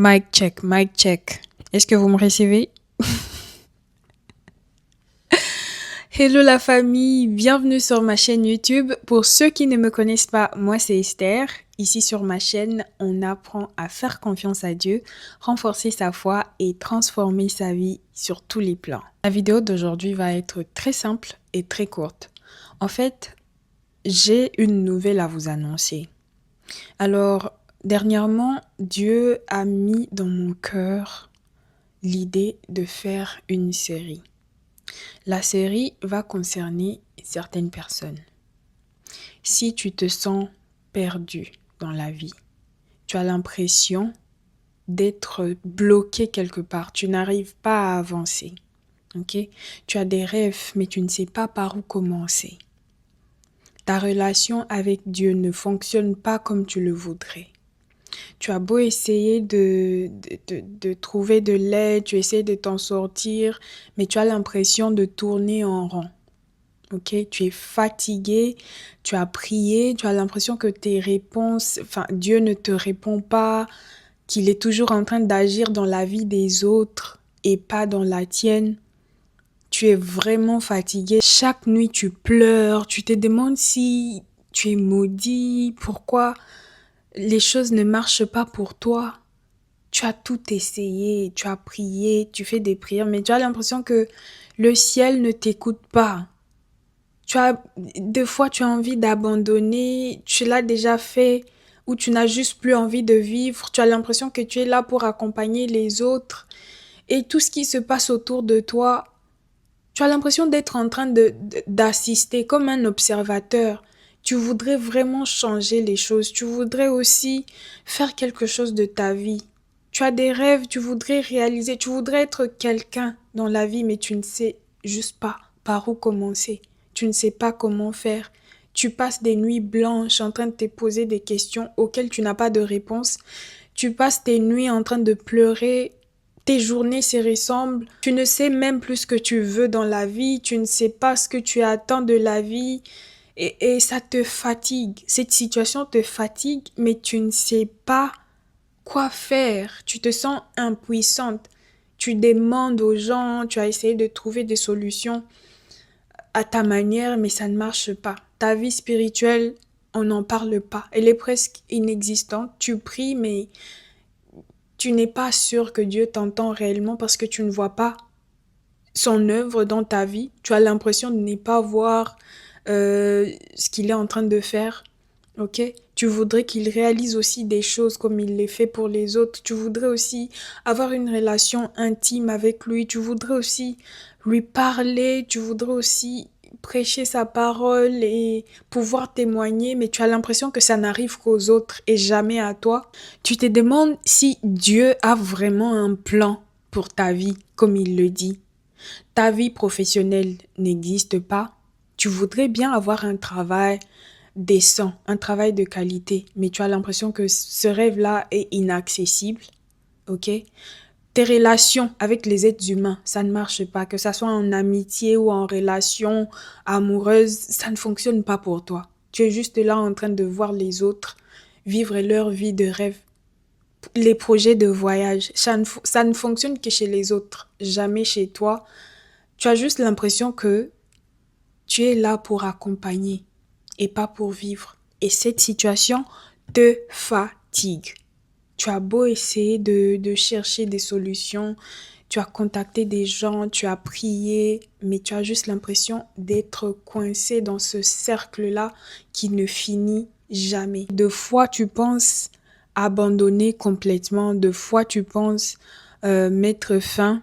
Mic check, mic check. Est-ce que vous me recevez? Hello la famille, bienvenue sur ma chaîne YouTube. Pour ceux qui ne me connaissent pas, moi c'est Esther. Ici sur ma chaîne, on apprend à faire confiance à Dieu, renforcer sa foi et transformer sa vie sur tous les plans. La vidéo d'aujourd'hui va être très simple et très courte. En fait, j'ai une nouvelle à vous annoncer. Alors, dernièrement, Dieu a mis dans mon cœur l'idée de faire une série. La série va concerner certaines personnes. Si tu te sens perdu dans la vie, tu as l'impression d'être bloqué quelque part, tu n'arrives pas à avancer, ok? Tu as des rêves, mais tu ne sais pas par où commencer. Ta relation avec Dieu ne fonctionne pas comme tu le voudrais. Tu as beau essayer de trouver de l'aide, tu essaies de t'en sortir, mais tu as l'impression de tourner en rond. Ok, tu es fatigué, tu as prié, tu as l'impression que tes réponses, Dieu ne te répond pas, qu'il est toujours en train d'agir dans la vie des autres et pas dans la tienne. Tu es vraiment fatigué. Chaque nuit, tu pleures, tu te demandes si tu es maudit, pourquoi les choses ne marchent pas pour toi. Tu as tout essayé, tu as prié, tu fais des prières, mais tu as l'impression que le ciel ne t'écoute pas. Des fois, tu as envie d'abandonner, tu l'as déjà fait, ou tu n'as juste plus envie de vivre. Tu as l'impression que tu es là pour accompagner les autres. Et tout ce qui se passe autour de toi, tu as l'impression d'être en train d'assister comme un observateur. Tu voudrais vraiment changer les choses. Tu voudrais aussi faire quelque chose de ta vie. Tu as des rêves, tu voudrais réaliser, tu voudrais être quelqu'un dans la vie, mais tu ne sais juste pas par où commencer. Tu ne sais pas comment faire. Tu passes des nuits blanches en train de te poser des questions auxquelles tu n'as pas de réponse. Tu passes tes nuits en train de pleurer. Tes journées se ressemblent. Tu ne sais même plus ce que tu veux dans la vie. Tu ne sais pas ce que tu attends de la vie. Et ça te fatigue. Cette situation te fatigue, mais tu ne sais pas quoi faire. Tu te sens impuissante. Tu demandes aux gens, tu as essayé de trouver des solutions à ta manière, mais ça ne marche pas. Ta vie spirituelle, on n'en parle pas. Elle est presque inexistante. Tu pries, mais tu n'es pas sûr que Dieu t'entend réellement parce que tu ne vois pas son œuvre dans ta vie. Tu as l'impression de ne pas voir ce qu'il est en train de faire. Ok? Tu voudrais qu'il réalise aussi des choses comme il les fait pour les autres. Tu voudrais aussi avoir une relation intime avec lui. Tu voudrais aussi lui parler. Tu voudrais aussi prêcher sa parole et pouvoir témoigner, mais tu as l'impression que ça n'arrive qu'aux autres et jamais à toi. Tu te demandes si Dieu a vraiment un plan pour ta vie, comme il le dit. Ta vie professionnelle n'existe pas. Tu voudrais bien avoir un travail décent, un travail de qualité, mais tu as l'impression que ce rêve-là est inaccessible, ok? Tes relations avec les êtres humains, ça ne marche pas, que ça soit en amitié ou en relation amoureuse, ça ne fonctionne pas pour toi. Tu es juste là en train de voir les autres vivre leur vie de rêve. Les projets de voyage, ça ne fonctionne que chez les autres, jamais chez toi. Tu as juste l'impression que tu es là pour accompagner et pas pour vivre. Et cette situation te fatigue. Tu as beau essayer de chercher des solutions, tu as contacté des gens, tu as prié, mais tu as juste l'impression d'être coincé dans ce cercle-là qui ne finit jamais. De fois, tu penses abandonner complètement, de fois, tu penses mettre fin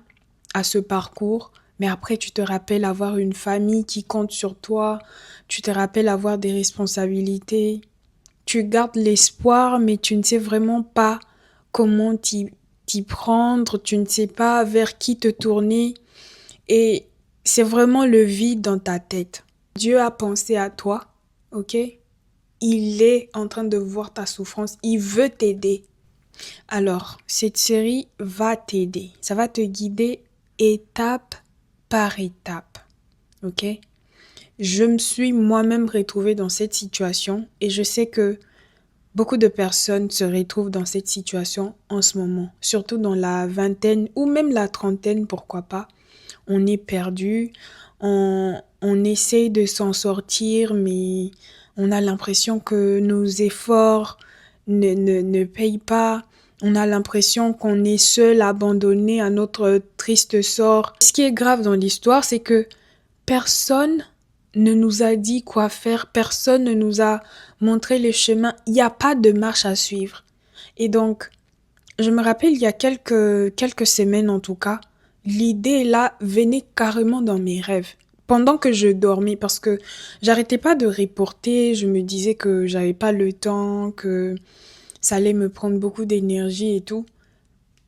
à ce parcours, mais après, tu te rappelles avoir une famille qui compte sur toi, tu te rappelles avoir des responsabilités. Tu gardes l'espoir, mais tu ne sais vraiment pas comment t'y prendre, tu ne sais pas vers qui te tourner. Et c'est vraiment le vide dans ta tête. Dieu a pensé à toi, ok? Il est en train de voir ta souffrance, il veut t'aider. Alors, cette série va t'aider. Ça va te guider étape par étape, ok? Je me suis moi-même retrouvée dans cette situation et je sais que Beaucoup de personnes se retrouvent dans cette situation en ce moment, surtout dans la vingtaine ou même la trentaine, pourquoi pas. On est perdu, on essaye de s'en sortir, mais on a l'impression que nos efforts ne payent pas. On a l'impression qu'on est seul, abandonné à notre triste sort. Ce qui est grave dans l'histoire, c'est que personne ne nous a dit quoi faire, personne ne nous a montré le chemin. Il n'y a pas de marche à suivre. Et donc, je me rappelle, il y a quelques semaines en tout cas, l'idée là venait carrément dans mes rêves. Pendant que je dormais, parce que j'arrêtais pas de reporter, je me disais que j'avais pas le temps, que ça allait me prendre beaucoup d'énergie et tout.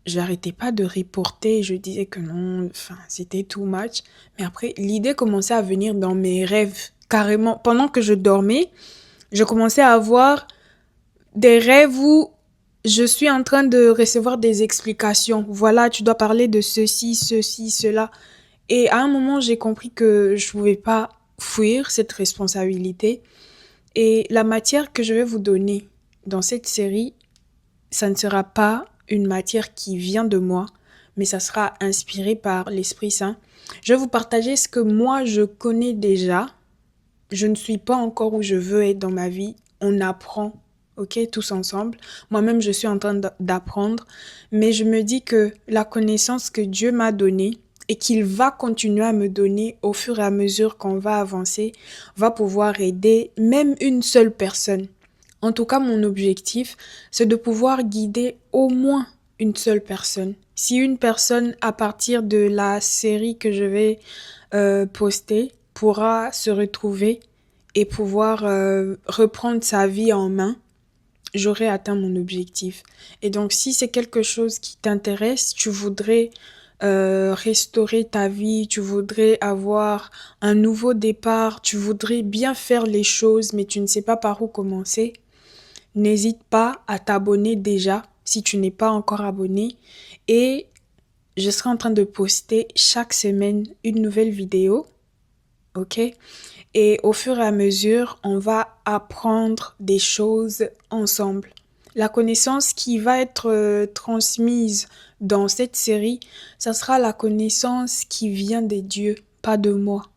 J'arrêtais pas de reporter, je disais que non, enfin, c'était too much. Mais après, l'idée commençait à venir dans mes rêves, carrément. Pendant que je dormais, je commençais à avoir des rêves où je suis en train de recevoir des explications. Voilà, tu dois parler de ceci, cela. Et à un moment, j'ai compris que je pouvais pas fuir cette responsabilité. Et la matière que je vais vous donner dans cette série, ça ne sera pas une matière qui vient de moi, mais ça sera inspiré par l'Esprit Saint. Je vais vous partager ce que moi je connais déjà. Je ne suis pas encore où je veux être dans ma vie. On apprend, ok, tous ensemble. Moi-même, je suis en train d'apprendre, mais je me dis que la connaissance que Dieu m'a donnée et qu'il va continuer à me donner au fur et à mesure qu'on va avancer, va pouvoir aider même une seule personne. En tout cas, mon objectif, c'est de pouvoir guider au moins une seule personne. Si une personne, à partir de la série que je vais poster, pourra se retrouver et pouvoir reprendre sa vie en main, j'aurai atteint mon objectif. Et donc, si c'est quelque chose qui t'intéresse, tu voudrais restaurer ta vie, tu voudrais avoir un nouveau départ, tu voudrais bien faire les choses, mais tu ne sais pas par où commencer, n'hésite pas à t'abonner déjà si tu n'es pas encore abonné. Et je serai en train de poster chaque semaine une nouvelle vidéo. Ok? Et au fur et à mesure, on va apprendre des choses ensemble. La connaissance qui va être transmise dans cette série, ça sera la connaissance qui vient des dieux, pas de moi.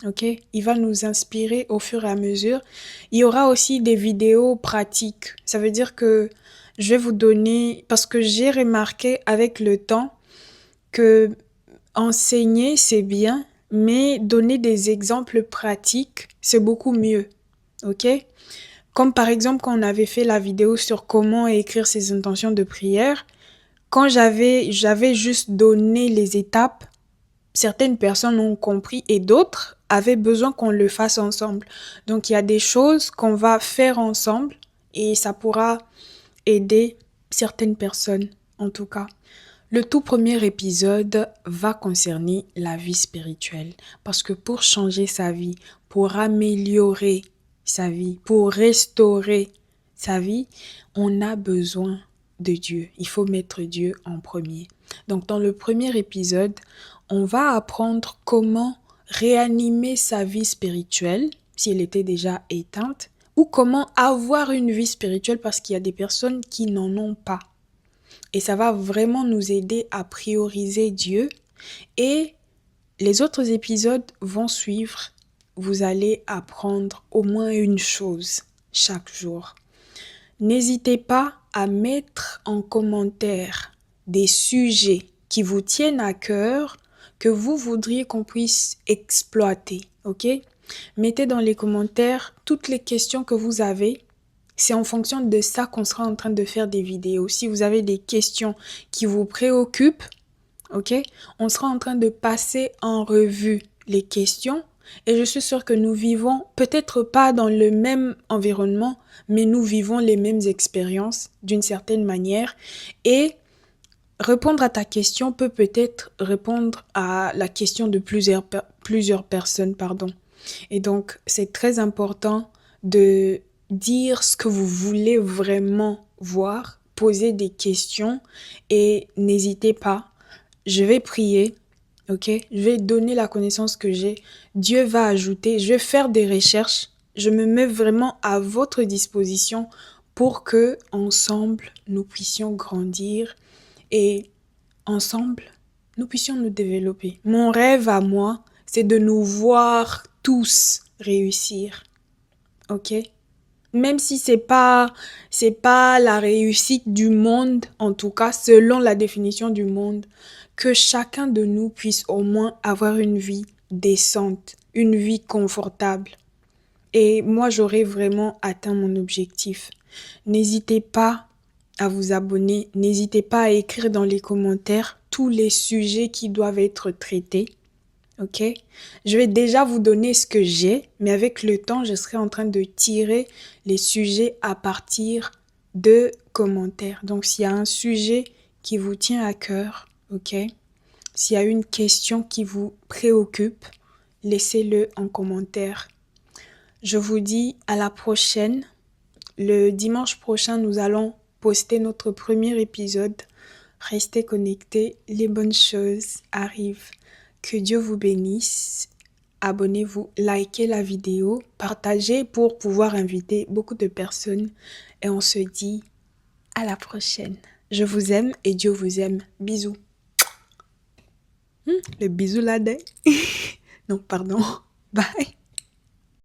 Ok? Il va nous inspirer au fur et à mesure. Il y aura aussi des vidéos pratiques. Ça veut dire que je vais vous donner, parce que j'ai remarqué avec le temps que enseigner, c'est bien, mais donner des exemples pratiques, c'est beaucoup mieux. Ok? Comme par exemple, quand on avait fait la vidéo sur comment écrire ses intentions de prière, quand j'avais juste donné les étapes, certaines personnes ont compris et d'autres avaient besoin qu'on le fasse ensemble. Donc, il y a des choses qu'on va faire ensemble et ça pourra aider certaines personnes, en tout cas. Le tout premier épisode va concerner la vie spirituelle parce que pour changer sa vie, pour améliorer sa vie, pour restaurer sa vie, on a besoin de Dieu. Il faut mettre Dieu en premier. Donc dans le premier épisode, on va apprendre comment réanimer sa vie spirituelle si elle était déjà éteinte ou comment avoir une vie spirituelle parce qu'il y a des personnes qui n'en ont pas. Et ça va vraiment nous aider à prioriser Dieu. Et les autres épisodes vont suivre. Vous allez apprendre au moins une chose chaque jour. N'hésitez pas à mettre en commentaire des sujets qui vous tiennent à cœur, que vous voudriez qu'on puisse exploiter, ok? Mettez dans les commentaires toutes les questions que vous avez. C'est en fonction de ça qu'on sera en train de faire des vidéos. Si vous avez des questions qui vous préoccupent, ok, on sera en train de passer en revue les questions et je suis sûre que nous vivons peut-être pas dans le même environnement, mais nous vivons les mêmes expériences d'une certaine manière et répondre à ta question peut peut-être répondre à la question de plusieurs personnes, pardon. Et donc, c'est très important de dire ce que vous voulez vraiment voir, poser des questions et n'hésitez pas. Je vais prier, ok? Je vais donner la connaissance que j'ai. Dieu va ajouter. Je vais faire des recherches. Je me mets vraiment à votre disposition pour que ensemble nous puissions grandir et ensemble nous puissions nous développer. Mon rêve à moi, c'est de nous voir tous réussir. OK? Même si c'est pas la réussite du monde, en tout cas selon la définition du monde, que chacun de nous puisse au moins avoir une vie décente, une vie confortable. Et moi, j'aurais vraiment atteint mon objectif. N'hésitez pas à vous abonner, n'hésitez pas à écrire dans les commentaires tous les sujets qui doivent être traités. OK? Je vais déjà vous donner ce que j'ai, mais avec le temps, je serai en train de tirer les sujets à partir de commentaires. Donc, s'il y a un sujet qui vous tient à cœur, OK? S'il y a une question qui vous préoccupe, laissez-le en commentaire. Je vous dis à la prochaine. Le dimanche prochain, nous allons poster notre premier épisode. Restez connectés, les bonnes choses arrivent. Que Dieu vous bénisse. Abonnez-vous, likez la vidéo, partagez pour pouvoir inviter beaucoup de personnes. Et on se dit à la prochaine. Je vous aime et Dieu vous aime. Bisous. Le bisou là. Non, pardon. Bye.